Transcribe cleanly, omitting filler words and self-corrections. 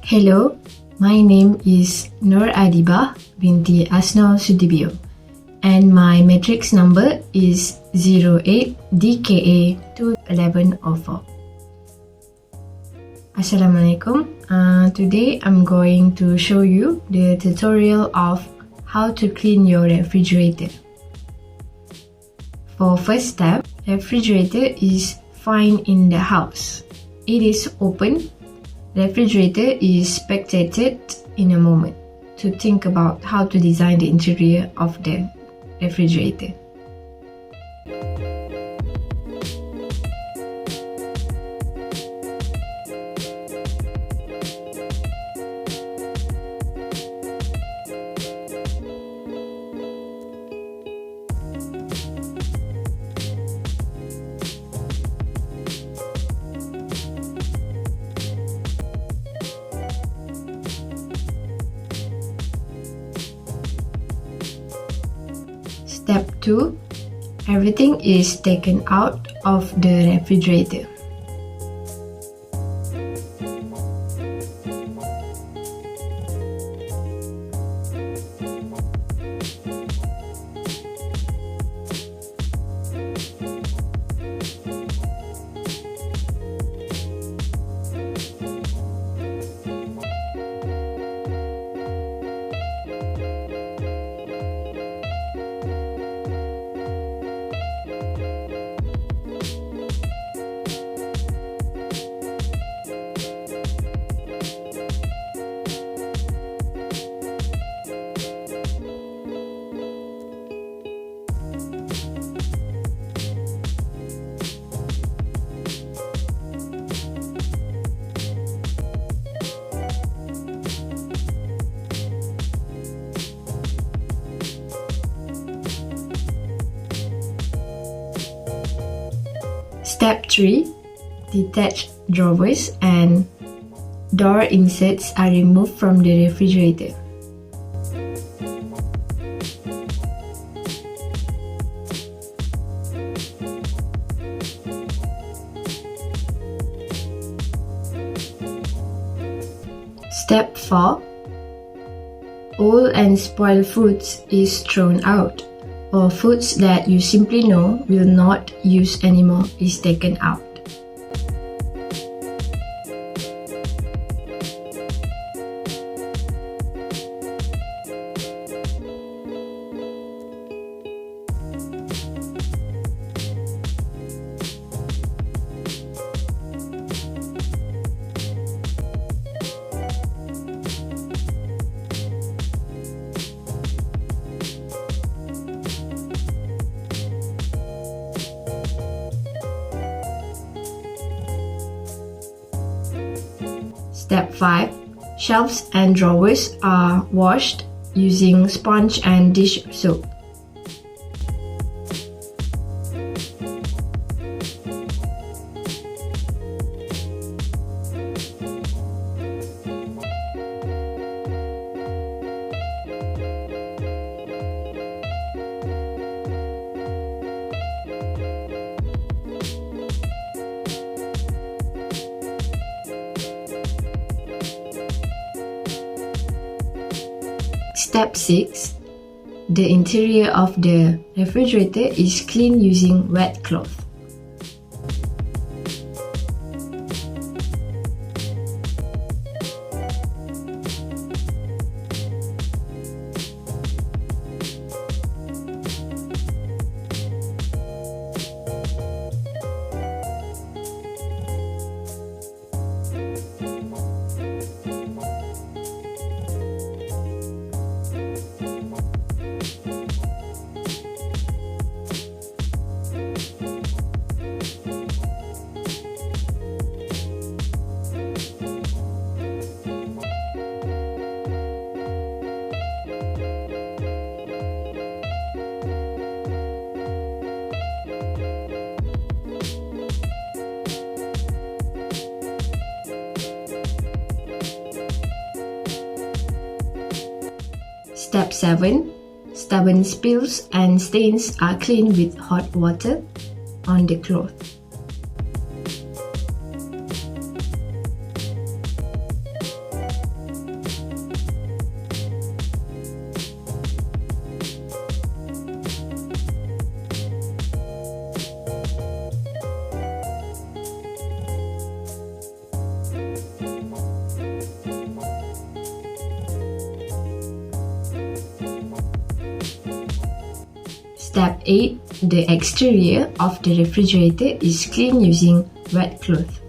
Hello, my name is NUR ADIBAH BT ASNOLD and my matrix number is 08DKA22F1104. Assalamualaikum. Today I'm going to show you the tutorial of how to clean your refrigerator. For first step, refrigerator is fine in the house. It is open. Refrigerator is spectated in a moment to think about how to design the interior of the refrigerator. Step 2. Everything is taken out of the refrigerator. Step 3. Detach drawers and door inserts are removed from the refrigerator. Step 4. Old and spoiled foods is thrown out, or foods that you simply know will not use anymore is taken out. Step 5. Shelves and drawers are washed using sponge and dish soap. Step 6. The interior of the refrigerator is cleaned using wet cloth. Step 7. Stubborn spills and stains are cleaned with hot water on the cloth. Step 8. The exterior of the refrigerator is cleaned using wet cloth.